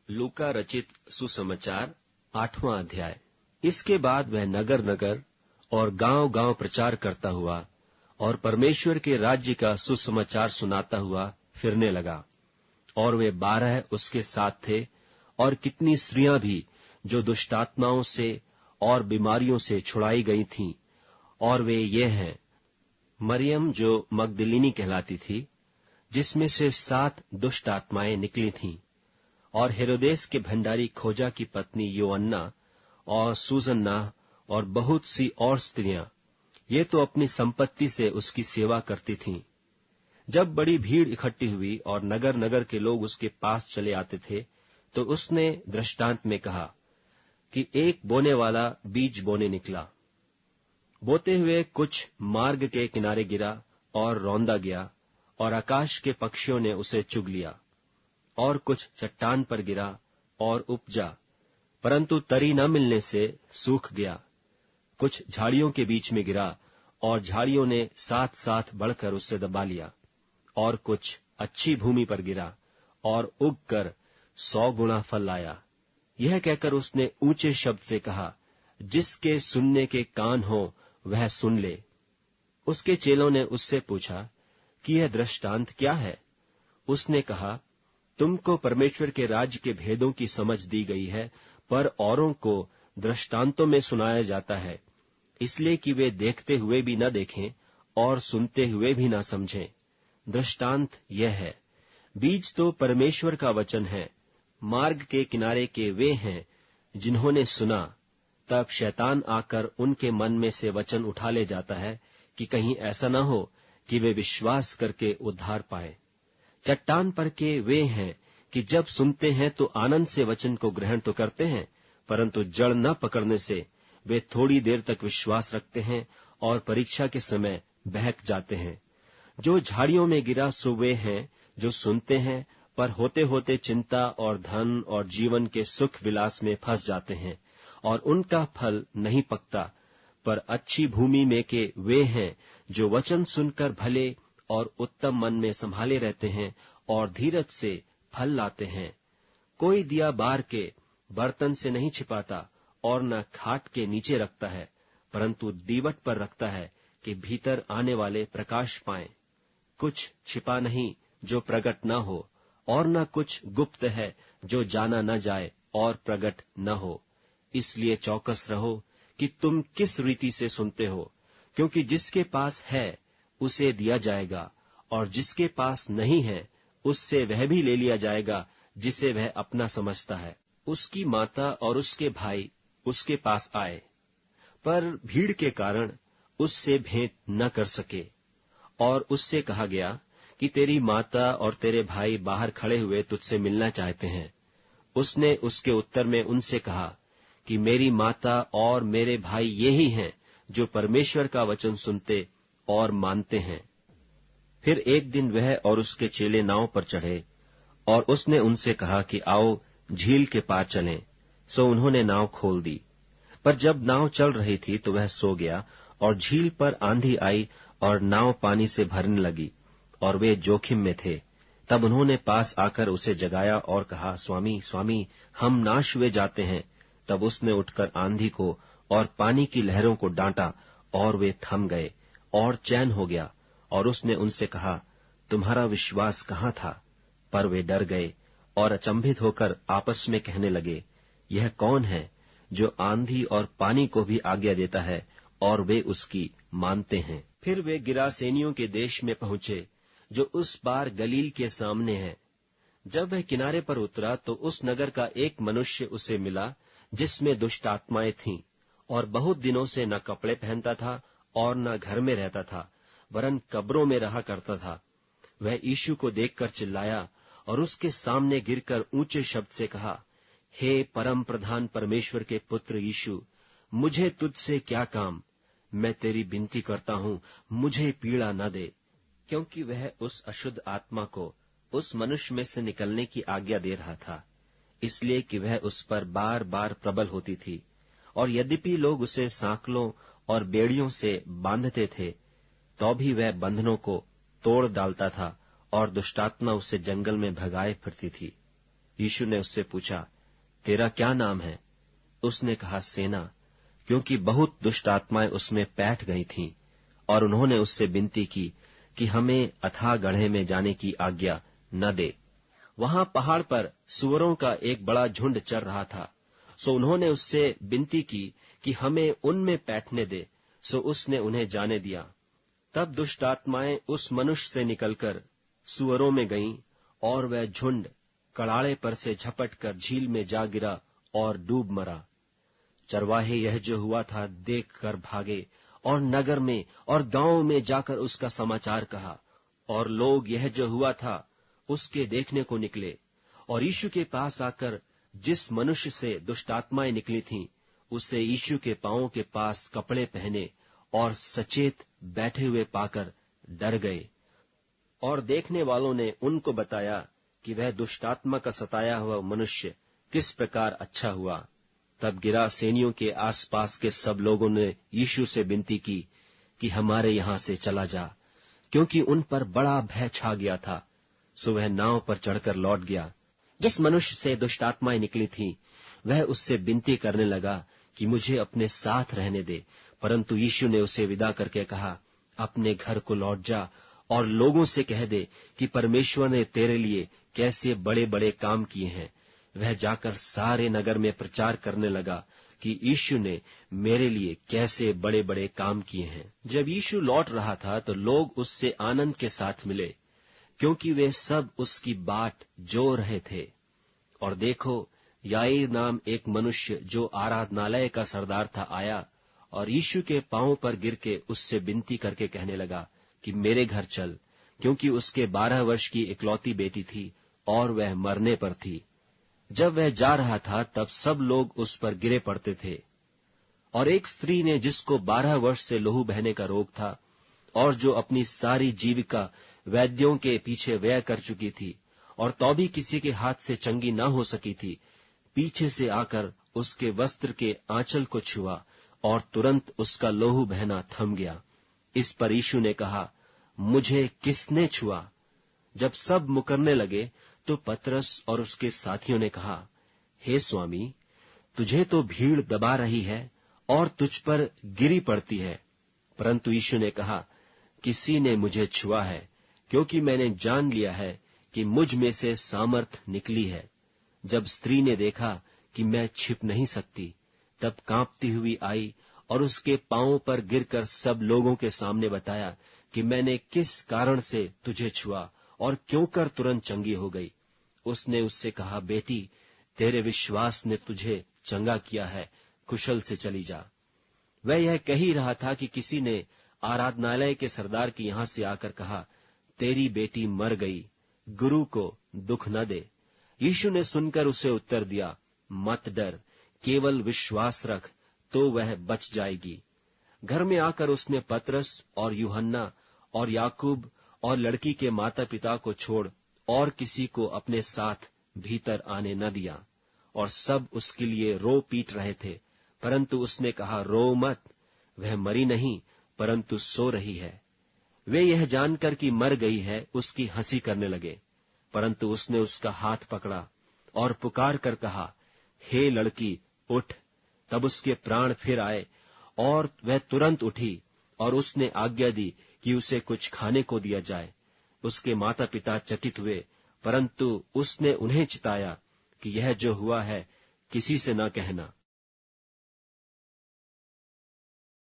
लूका रचित सुसमाचार 8वां अध्याय। इसके बाद वह नगर नगर और गांव गांव प्रचार करता हुआ और परमेश्वर के राज्य का सुसमाचार सुनाता हुआ फिरने लगा। और वे 12 उसके साथ थे, और कितनी स्त्रियां भी जो दुष्टात्माओं से और बीमारियों से छुड़ाई गई थीं। और वे ये हैं, मरियम जो मगदलिनी कहलाती थी, जिसमें से 7 दुष्ट आत्माएं निकली थीं, और हेरोदेस के भंडारी खोजा की पत्नी योअन्ना और सुसन्ना और बहुत सी और स्त्रियां, ये तो अपनी संपत्ति से उसकी सेवा करती थीं। जब बड़ी भीड़ इकट्ठी हुई और नगर नगर के लोग उसके पास चले आते थे, तो उसने दृष्टांत में कहा कि एक बोने वाला बीज बोने निकला। बोते हुए कुछ मार्ग के किनारे गिरा और रौंदा गया, और आकाश के पक्षियों ने उसे चुग लिया। और कुछ चट्टान पर गिरा और उपजा, परंतु तरी न मिलने से सूख गया। कुछ झाड़ियों के बीच में गिरा, और झाड़ियों ने साथ साथ बढ़कर उसे दबा लिया। और कुछ अच्छी भूमि पर गिरा और उगकर 100 गुना फल लाया। यह कहकर उसने ऊंचे शब्द से कहा, जिसके सुनने के कान हो वह सुन ले। उसके चेलों ने उससे पूछा कि यह दृष्टांत क्या है? उसने कहा, तुमको परमेश्वर के राज्य के भेदों की समझ दी गई है, पर औरों को दृष्टांतों में सुनाया जाता है, इसलिए कि वे देखते हुए भी न देखें और सुनते हुए भी न समझें। दृष्टांत यह है, बीज तो परमेश्वर का वचन है। मार्ग के किनारे के वे हैं जिन्होंने सुना, तब शैतान आकर उनके मन में से वचन उठा ले जाता है कि कहीं ऐसा न हो कि वे विश्वास करके उद्धार पाएं। चट्टान पर के वे हैं कि जब सुनते हैं तो आनंद से वचन को ग्रहण तो करते हैं, परंतु जड़ न पकड़ने से वे थोड़ी देर तक विश्वास रखते हैं और परीक्षा के समय बहक जाते हैं। जो झाड़ियों में गिरा सो वे हैं जो सुनते हैं, पर होते होते चिंता और धन और जीवन के सुख विलास में फंस जाते हैं, और उनका फल नहीं पकता। पर अच्छी भूमि में के वे हैं जो वचन सुनकर भले और उत्तम मन में संभाले रहते हैं और धीरज से फल लाते हैं। कोई दिया बार के बर्तन से नहीं छिपाता और न खाट के नीचे रखता है, परंतु दीवट पर रखता है कि भीतर आने वाले प्रकाश पाएं। कुछ छिपा नहीं जो प्रगट न हो, और न कुछ गुप्त है जो जाना न जाए और प्रगट न हो। इसलिए चौकस रहो कि तुम किस रीति से सुनते हो, क्योंकि जिसके पास है उसे दिया जाएगा, और जिसके पास नहीं है उससे वह भी ले लिया जाएगा जिसे वह अपना समझता है। उसकी माता और उसके भाई उसके पास आए, पर भीड़ के कारण उससे भेंट न कर सके। और उससे कहा गया कि तेरी माता और तेरे भाई बाहर खड़े हुए तुझसे मिलना चाहते हैं। उसने उसके उत्तर में उनसे कहा कि मेरी माता और मेरे भाई ये ही हैं जो परमेश्वर का वचन सुनते और मानते हैं। फिर एक दिन वह और उसके चेले नाव पर चढ़े, और उसने उनसे कहा कि आओ झील के पार चलें। सो उन्होंने नाव खोल दी। पर जब नाव चल रही थी तो वह सो गया, और झील पर आंधी आई और नाव पानी से भरने लगी, और वे जोखिम में थे। तब उन्होंने पास आकर उसे जगाया और कहा, स्वामी स्वामी, हम नाश हुए जाते हैं। तब उसने उठकर आंधी को और पानी की लहरों को डांटा, और वे थम गए और चैन हो गया। और उसने उनसे कहा, तुम्हारा विश्वास कहाँ था? पर वे डर गए और अचंभित होकर आपस में कहने लगे, यह कौन है जो आंधी और पानी को भी आज्ञा देता है और वे उसकी मानते हैं। फिर वे गिरासेनियों के देश में पहुंचे, जो उस पार गलील के सामने है। जब वह किनारे पर उतरा तो उस नगर का एक मनुष्य उसे मिला जिसमें दुष्ट आत्माएं थीं, और बहुत दिनों से न कपड़े पहनता था और न घर में रहता था, वरन कब्रों में रहा करता था। वह यीशु को देखकर चिल्लाया और उसके सामने गिरकर ऊंचे शब्द से कहा, हे परम प्रधान परमेश्वर के पुत्र यीशु, मुझे तुझसे क्या काम? मैं तेरी विनती करता हूँ, मुझे पीड़ा न दे। क्योंकि वह उस अशुद्ध आत्मा को उस मनुष्य में से निकलने की आज्ञा दे रहा था, इसलिए कि वह उस पर बार बार प्रबल होती थी। और यद्यपि लोग उसे सांकलों और बेड़ियों से बांधते थे, तो भी वह बंधनों को तोड़ डालता था, और दुष्टात्मा उसे जंगल में भगाए फिरती थी। यीशु ने उससे पूछा, तेरा क्या नाम है? उसने कहा, सेना, क्योंकि बहुत दुष्ट आत्माएं उसमें बैठ गई थीं, और उन्होंने उससे विनती की कि हमें अथाह गड्ढे में जाने की आज्ञा न दे। वहां पहाड़ पर सूअरों का एक बड़ा झुंड चर रहा था, सो उन्होंने उससे विनती की कि हमें उनमें बैठने दे, सो उसने उन्हें जाने दिया। तब दुष्ट आत्माएं उस मनुष्य से निकलकर सूअरों में गईं, और वह झुंड कड़ाड़े पर से झपट कर झील में जा गिरा और डूब मरा। चरवाहे यह जो हुआ था देखकर भागे, और नगर में और गांव में जाकर उसका समाचार कहा, और लोग यह जो हुआ था उसके देखने को निकले। और यीशु के पास आकर जिस मनुष्य से दुष्टात्माएं निकली थीं, उसे यीशु के पांवों के पास कपड़े पहने और सचेत बैठे हुए पाकर डर गए। और देखने वालों ने उनको बताया कि वह दुष्टात्मा का सताया हुआ मनुष्य किस प्रकार अच्छा हुआ। तब गिरासेनियों के आसपास के सब लोगों ने यीशु से विनती की कि हमारे यहां से चला जा, क्योंकि उन पर बड़ा भय छा गया था। सो वह नाव पर चढ़कर लौट गया। जिस मनुष्य से दुष्टात्माएं निकली थीं, वह उससे विनती करने लगा कि मुझे अपने साथ रहने दे, परंतु यीशु ने उसे विदा करके कहा, अपने घर को लौट जा और लोगों से कह दे कि परमेश्वर ने तेरे लिए कैसे बड़े बड़े काम किए हैं। वह जाकर सारे नगर में प्रचार करने लगा कि यीशु ने मेरे लिए कैसे बड़े बड़े काम किए हैं। जब यीशु लौट रहा था तो लोग उससे आनंद के साथ मिले, क्योंकि वे सब उसकी बाट जो रहे थे। और देखो, याईर नाम एक मनुष्य जो आराधनालय का सरदार था आया, और यीशु के पांवों पर गिर के उससे विनती करके कहने लगा कि मेरे घर चल, क्योंकि उसके 12 वर्ष की इकलौती बेटी थी और वह मरने पर थी। जब वह जा रहा था तब सब लोग उस पर गिरे पड़ते थे। और एक स्त्री ने, जिसको 12 वर्ष से लहू बहने का रोग था और जो अपनी सारी जीविका वैद्यों के पीछे व्यय कर चुकी थी और तो भी किसी के हाथ से चंगी न हो सकी थी, पीछे से आकर उसके वस्त्र के आंचल को छुआ और तुरंत उसका लहू बहना थम गया। इस पर यीशु ने कहा, मुझे किसने छुआ? जब सब मुकरने लगे तो पतरस और उसके साथियों ने कहा, हे स्वामी, तुझे तो भीड़ दबा रही है और तुझ पर गिरी पड़ती है। परंतु यीशु ने कहा, किसी ने मुझे छुआ है, क्योंकि मैंने जान लिया है कि मुझ में से सामर्थ निकली है। जब स्त्री ने देखा कि मैं छिप नहीं सकती, तब कांपती हुई आई और उसके पांवों पर गिरकर सब लोगों के सामने बताया कि मैंने किस कारण से तुझे छुआ और क्यों कर तुरंत चंगी हो गई। उसने उससे कहा, बेटी, तेरे विश्वास ने तुझे चंगा किया है, कुशल से चली जा। वह यह कह ही रहा था कि किसी ने आराधनालय के सरदार के यहां से आकर कहा, तेरी बेटी मर गई, गुरु को दुख न दे। यीशु ने सुनकर उसे उत्तर दिया, मत डर, केवल विश्वास रख तो वह बच जाएगी। घर में आकर उसने पतरस और यूहन्ना और याकूब और लड़की के माता पिता को छोड़ और किसी को अपने साथ भीतर आने न दिया। और सब उसके लिए रो पीट रहे थे, परंतु उसने कहा, रो मत, वह मरी नहीं परंतु सो रही है। वे यह जानकर कि मर गई है उसकी हंसी करने लगे, परंतु उसने उसका हाथ पकड़ा और पुकार कर कहा, हे लड़की, उठ। तब उसके प्राण फिर आए और वह तुरंत उठी, और उसने आज्ञा दी कि उसे कुछ खाने को दिया जाए। उसके माता पिता चकित हुए, परंतु उसने उन्हें चिताया कि यह जो हुआ है किसी से न कहना।